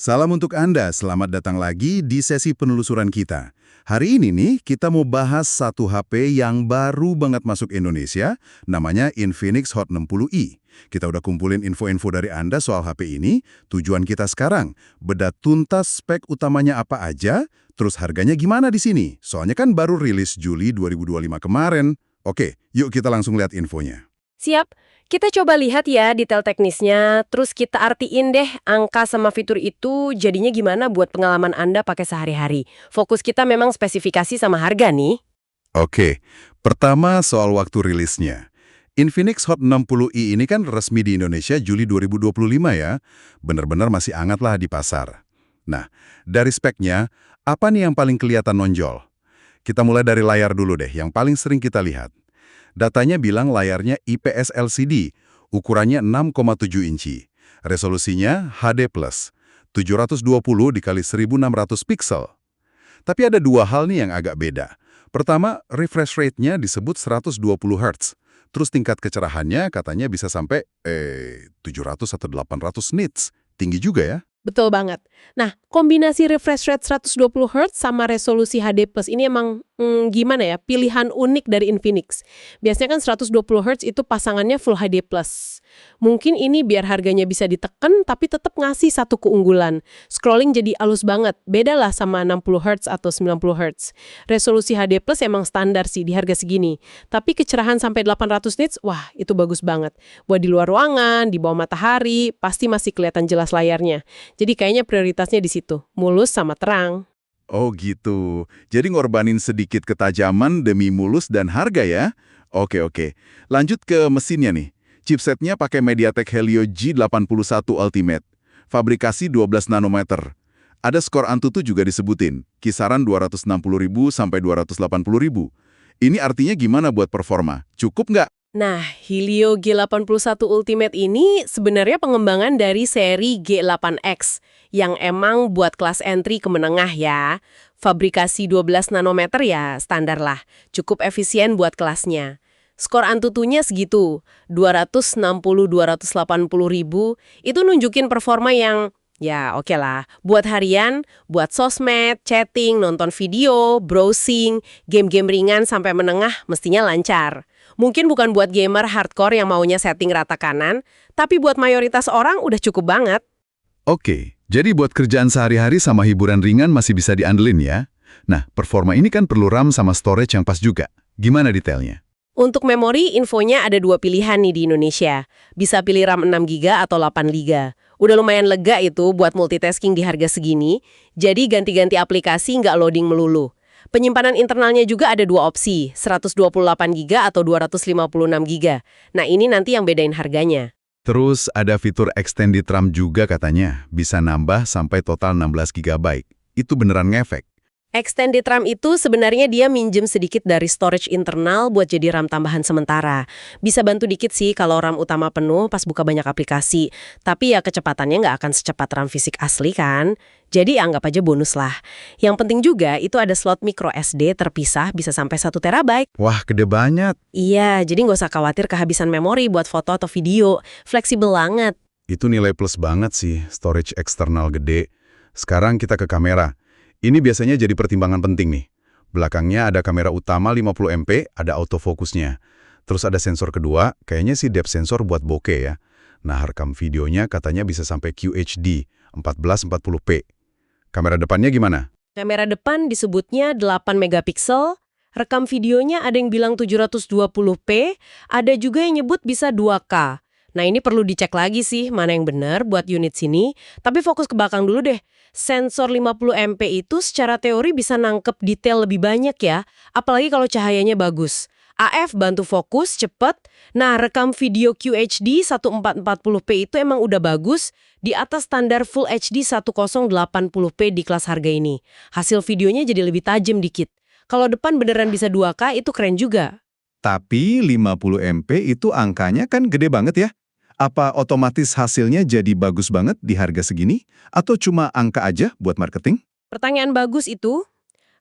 Salam untuk Anda, selamat datang lagi di sesi penelusuran kita. Hari ini nih, kita mau bahas satu HP yang baru banget masuk Indonesia, namanya Infinix Hot 60i. Kita udah kumpulin info-info dari Anda soal HP ini, tujuan kita sekarang, bedah tuntas spek utamanya apa aja, terus harganya gimana di sini. Soalnya kan baru rilis Juli 2025 kemarin. Oke, yuk kita langsung lihat infonya. Siap, kita coba lihat ya detail teknisnya, terus kita artiin deh angka sama fitur itu jadinya gimana buat pengalaman Anda pakai sehari-hari. Fokus kita memang spesifikasi sama harga nih. Oke, pertama soal waktu rilisnya. Infinix Hot 60i ini kan resmi di Indonesia Juli 2025 ya. Benar-benar masih hangat lah di pasar. Nah, dari speknya, apa nih yang paling kelihatan nonjol? Kita mulai dari layar dulu deh, yang paling sering kita lihat. Datanya bilang layarnya IPS LCD, ukurannya 6,7 inci. Resolusinya HD+, 720 dikali 1600 pixel. Tapi ada dua hal nih yang agak beda. Pertama, refresh rate-nya disebut 120 Hz. Terus tingkat kecerahannya katanya bisa sampai 700 atau 800 nits. Tinggi juga ya. Betul banget. Nah, kombinasi refresh rate 120 Hz sama resolusi HD+ ini emang gimana ya, pilihan unik dari Infinix. Biasanya kan 120 Hz itu pasangannya Full HD+. Mungkin ini biar harganya bisa ditekan tapi tetap ngasih satu keunggulan. Scrolling jadi halus banget, beda lah sama 60 Hz atau 90 Hz. Resolusi HD+ emang standar sih di harga segini. Tapi kecerahan sampai 800 nits, wah itu bagus banget. Buat di luar ruangan, di bawah matahari, pasti masih kelihatan jelas layarnya. Jadi kayaknya prioritasnya di situ, mulus sama terang. Oh gitu. Jadi ngorbanin sedikit ketajaman demi mulus dan harga ya? Oke. Lanjut ke mesinnya nih. Chipsetnya pakai MediaTek Helio G81 Ultimate. Fabrikasi 12 nanometer. Ada skor Antutu juga disebutin, kisaran 260.000 sampai 280.000. Ini artinya gimana buat performa? Cukup nggak? Nah, Helio G81 Ultimate ini sebenarnya pengembangan dari seri G8X yang emang buat kelas entry ke menengah ya. Fabrikasi 12 nanometer ya standar lah, cukup efisien buat kelasnya. Skor Antutunya segitu, 260-280 ribu, itu nunjukin performa yang ya oke lah. Buat harian, buat sosmed, chatting, nonton video, browsing, game-game ringan sampai menengah mestinya lancar. Mungkin bukan buat gamer hardcore yang maunya setting rata kanan, tapi buat mayoritas orang udah cukup banget. Oke, jadi buat kerjaan sehari-hari sama hiburan ringan masih bisa diandelin ya? Nah, performa ini kan perlu RAM sama storage yang pas juga. Gimana detailnya? Untuk memori, infonya ada dua pilihan nih di Indonesia. Bisa pilih RAM 6GB atau 8GB. Udah lumayan lega itu buat multitasking di harga segini, jadi ganti-ganti aplikasi nggak loading melulu. Penyimpanan internalnya juga ada dua opsi, 128GB atau 256GB. Nah ini nanti yang bedain harganya. Terus ada fitur extended RAM juga katanya, bisa nambah sampai total 16 GB. Itu beneran ngefek? Extended RAM itu sebenarnya dia minjem sedikit dari storage internal buat jadi RAM tambahan sementara. Bisa bantu dikit sih kalau RAM utama penuh pas buka banyak aplikasi. Tapi ya kecepatannya nggak akan secepat RAM fisik asli kan. Jadi anggap aja bonus lah. Yang penting juga itu ada slot micro SD terpisah bisa sampai 1 terabyte. Wah, gede banget. Iya, jadi nggak usah khawatir kehabisan memori buat foto atau video. Fleksibel banget. Itu nilai plus banget sih, storage eksternal gede. Sekarang kita ke kamera. Ini biasanya jadi pertimbangan penting nih. Belakangnya ada kamera utama 50MP, ada autofokusnya. Terus ada sensor kedua, kayaknya sih depth sensor buat bokeh ya. Nah, rekam videonya katanya bisa sampai QHD, 1440p. Kamera depannya gimana? Kamera depan disebutnya 8 megapiksel. Rekam videonya ada yang bilang 720p, ada juga yang nyebut bisa 2K. Nah ini perlu dicek lagi sih mana yang benar buat unit sini. Tapi fokus ke belakang dulu deh. Sensor 50MP itu secara teori bisa nangkep detail lebih banyak ya. Apalagi kalau cahayanya bagus. AF bantu fokus, cepet. Nah rekam video QHD 1440p itu emang udah bagus. Di atas standar Full HD 1080p di kelas harga ini. Hasil videonya jadi lebih tajam dikit. Kalau depan beneran bisa 2K itu keren juga. Tapi 50MP itu angkanya kan gede banget ya? Apa otomatis hasilnya jadi bagus banget di harga segini? Atau cuma angka aja buat marketing? Pertanyaan bagus itu.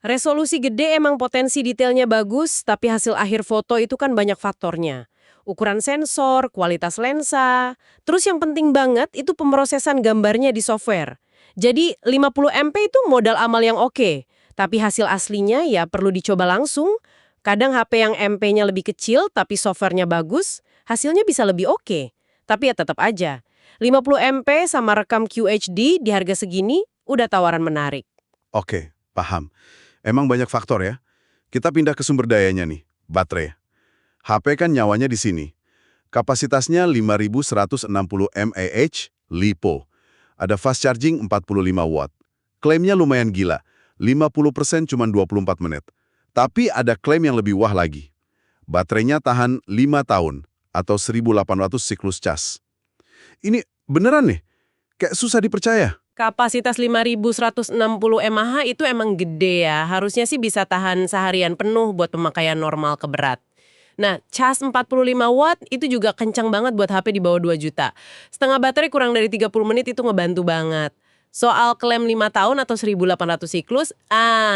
Resolusi gede emang potensi detailnya bagus, tapi hasil akhir foto itu kan banyak faktornya. Ukuran sensor, kualitas lensa, terus yang penting banget itu pemrosesan gambarnya di software. Jadi 50 MP itu modal amal yang oke. Tapi hasil aslinya ya perlu dicoba langsung. Kadang HP yang MP-nya lebih kecil tapi softwarenya bagus, hasilnya bisa lebih oke. Tapi ya tetap aja, 50 MP sama rekam QHD di harga segini udah tawaran menarik. Oke, paham. Emang banyak faktor ya. Kita pindah ke sumber dayanya nih, baterai. HP kan nyawanya di sini. Kapasitasnya 5160 mAh, LiPo. Ada fast charging 45 watt. Klaimnya lumayan gila, 50% cuma 24 menit. Tapi ada klaim yang lebih wah lagi. Baterainya tahan 5 tahun atau 1800 siklus cas. Ini beneran nih, kayak susah dipercaya. Kapasitas 5160 mAh itu emang gede ya. Harusnya sih bisa tahan seharian penuh buat pemakaian normal ke berat. Nah, cas 45 watt itu juga kencang banget buat HP di bawah 2 juta. Setengah baterai kurang dari 30 menit itu ngebantu banget. Soal klaim 5 tahun atau 1800 siklus,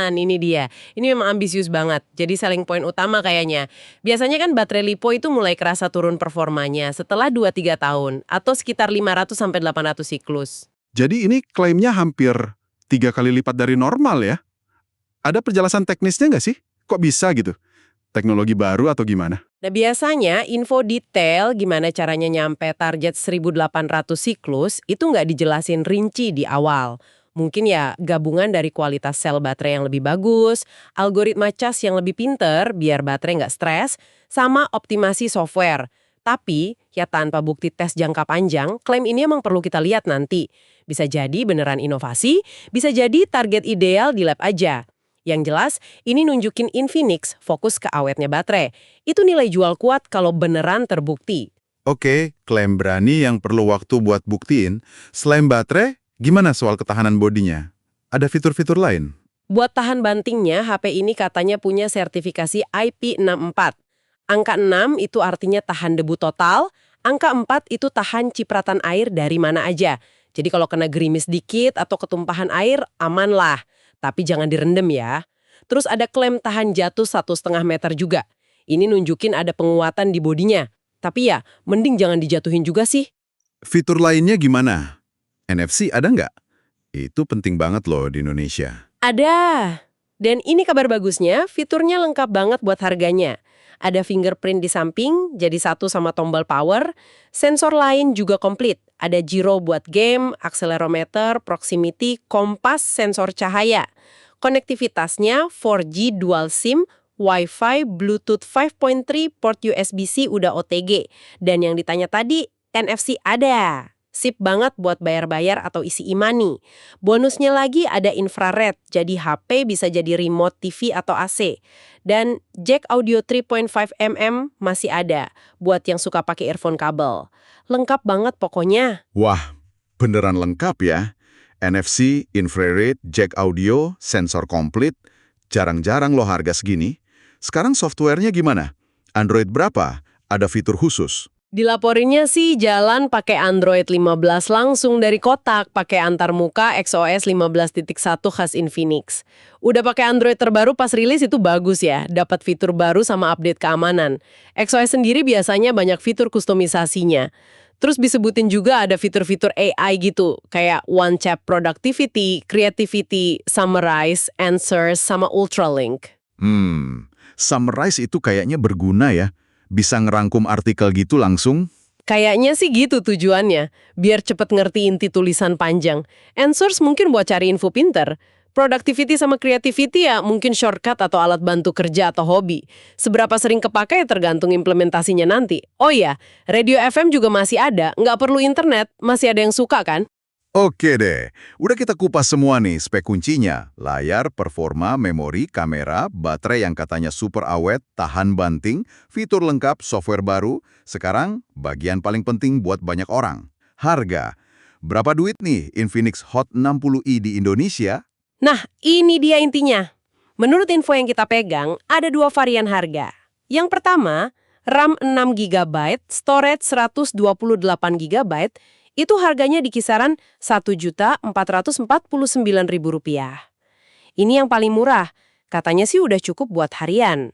ini dia. Ini memang ambisius banget. Jadi selling point utama kayaknya. Biasanya kan baterai LiPo itu mulai kerasa turun performanya setelah 2-3 tahun atau sekitar 500-800 siklus. Jadi ini klaimnya hampir 3 kali lipat dari normal ya? Ada penjelasan teknisnya nggak sih? Kok bisa gitu? Teknologi baru atau gimana? Nah biasanya info detail gimana caranya nyampe target 1800 siklus itu nggak dijelasin rinci di awal. Mungkin ya gabungan dari kualitas sel baterai yang lebih bagus, algoritma cas yang lebih pinter biar baterai nggak stres, sama optimasi software. Tapi ya tanpa bukti tes jangka panjang, klaim ini emang perlu kita lihat nanti. Bisa jadi beneran inovasi, bisa jadi target ideal di lab aja. Yang jelas, ini nunjukin Infinix fokus ke awetnya baterai. Itu nilai jual kuat kalau beneran terbukti. Oke, klaim berani yang perlu waktu buat buktiin. Selain baterai, gimana soal ketahanan bodinya? Ada fitur-fitur lain? Buat tahan bantingnya, HP ini katanya punya sertifikasi IP64. Angka 6 itu artinya tahan debu total, angka 4 itu tahan cipratan air dari mana aja. Jadi kalau kena gerimis dikit atau ketumpahan air, aman lah. Tapi jangan direndam ya. Terus ada klaim tahan jatuh 1,5 meter juga. Ini nunjukin ada penguatan di bodinya. Tapi ya, mending jangan dijatuhin juga sih. Fitur lainnya gimana? NFC ada nggak? Itu penting banget loh di Indonesia. Ada. Dan ini kabar bagusnya, fiturnya lengkap banget buat harganya. Ada fingerprint di samping, jadi satu sama tombol power. Sensor lain juga komplit. Ada gyro buat game, akselerometer, proximity, kompas, sensor cahaya. Konektivitasnya 4G dual SIM, Wi-Fi, Bluetooth 5.3, port USB-C udah OTG. Dan yang ditanya tadi, NFC ada. Sip banget buat bayar-bayar atau isi e-money. Bonusnya lagi ada infrared, jadi HP bisa jadi remote TV atau AC. Dan jack audio 3.5 mm masih ada, buat yang suka pakai earphone kabel. Lengkap banget pokoknya. Wah, beneran lengkap ya. NFC, infrared, jack audio, sensor komplit. Jarang-jarang loh harga segini. Sekarang softwarenya gimana? Android berapa? Ada fitur khusus? Dilaporinnya sih jalan pakai Android 15 langsung dari kotak, pakai antarmuka XOS 15.1 khas Infinix. Udah pakai Android terbaru pas rilis itu bagus ya, dapat fitur baru sama update keamanan. XOS sendiri biasanya banyak fitur kustomisasinya. Terus disebutin juga ada fitur-fitur AI gitu, kayak One Chat Productivity, Creativity, Summarize, Answers, sama Ultralink. Summarize itu kayaknya berguna ya. Bisa ngerangkum artikel gitu langsung? Kayaknya sih gitu tujuannya, biar cepet ngerti inti tulisan panjang. Answers mungkin buat cari info pinter. Productivity sama creativity ya mungkin shortcut atau alat bantu kerja atau hobi. Seberapa sering kepakai tergantung implementasinya nanti. Oh iya, radio FM juga masih ada, nggak perlu internet, masih ada yang suka kan? Oke deh, udah kita kupas semua nih spek kuncinya. Layar, performa, memori, kamera, baterai yang katanya super awet, tahan banting, fitur lengkap, software baru. Sekarang, bagian paling penting buat banyak orang. Harga. Berapa duit nih Infinix Hot 60i di Indonesia? Nah, ini dia intinya. Menurut info yang kita pegang, ada 2 varian harga. Yang pertama, RAM 6 GB, storage 128 GB, itu harganya di kisaran Rp1.449.000. Ini yang paling murah, katanya sih udah cukup buat harian.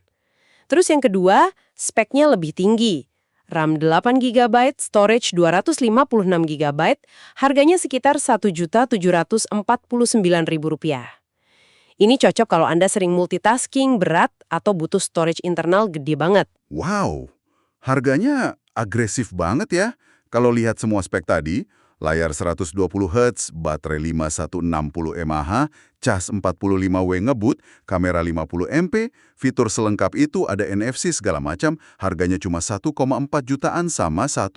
Terus yang kedua, speknya lebih tinggi. RAM 8GB, storage 256GB, harganya sekitar Rp1.749.000. Ini cocok kalau Anda sering multitasking, berat, atau butuh storage internal gede banget. Wow, harganya agresif banget ya. Kalau lihat semua spek tadi, layar 120 Hz, baterai 5160 mAh, cas 45W ngebut, kamera 50 MP, fitur selengkap itu ada NFC segala macam, harganya cuma 1,4 jutaan sama 1,7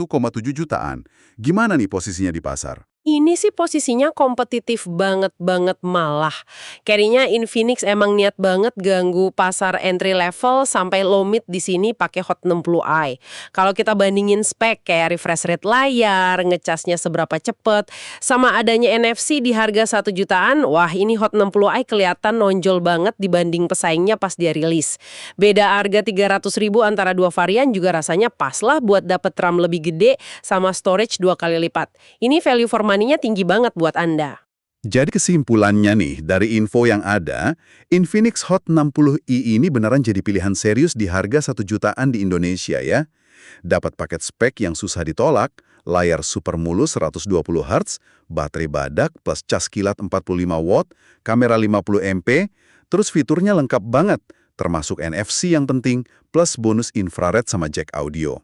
jutaan. Gimana nih posisinya di pasar? Ini sih posisinya kompetitif banget malah. Kayaknya Infinix emang niat banget ganggu pasar entry level sampai low mid di sini pakai Hot 60i. Kalau kita bandingin spek kayak refresh rate layar, ngecasnya seberapa cepet, sama adanya NFC di harga 1 jutaan, wah ini Hot 60i kelihatan nonjol banget dibanding pesaingnya pas dia rilis. Beda harga 300.000 antara dua varian juga rasanya pas lah buat dapet RAM lebih gede sama storage 2 kali lipat. Ini value for money-nya tinggi banget buat Anda. Jadi kesimpulannya nih, dari info yang ada, Infinix Hot 60i ini beneran jadi pilihan serius di harga 1 jutaan di Indonesia ya. Dapat paket spek yang susah ditolak, layar super mulus 120 Hz, baterai badak plus cas kilat 45 watt, kamera 50 MP, terus fiturnya lengkap banget, termasuk NFC yang penting, plus bonus infrared sama jack audio.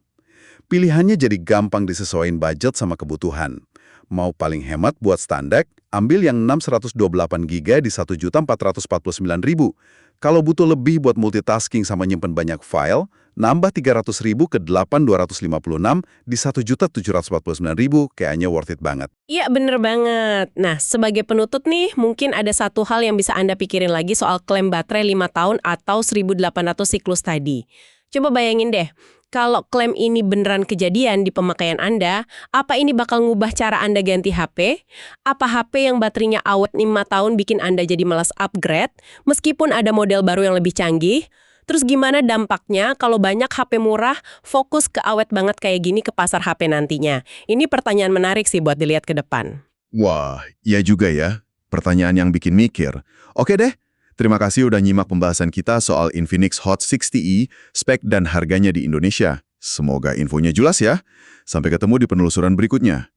Pilihannya jadi gampang disesuaikan budget sama kebutuhan. Mau paling hemat buat standar, ambil yang 628GB di Rp1.449.000. Kalau butuh lebih buat multitasking sama nyimpen banyak file, nambah 300.000 ke 8.256 di Rp1.749.000, kayaknya worth it banget. Iya bener banget. Nah sebagai penutup nih, mungkin ada satu hal yang bisa Anda pikirin lagi soal klaim baterai 5 tahun atau 1.800 siklus tadi. Coba bayangin deh, kalau klaim ini beneran kejadian di pemakaian Anda, apa ini bakal ngubah cara Anda ganti HP? Apa HP yang baterainya awet 5 tahun bikin Anda jadi malas upgrade, meskipun ada model baru yang lebih canggih? Terus gimana dampaknya kalau banyak HP murah fokus ke awet banget kayak gini ke pasar HP nantinya? Ini pertanyaan menarik sih buat dilihat ke depan. Wah, iya juga ya. Pertanyaan yang bikin mikir. Oke deh, terima kasih udah nyimak pembahasan kita soal Infinix Hot 60i, spek dan harganya di Indonesia. Semoga infonya jelas ya. Sampai ketemu di penelusuran berikutnya.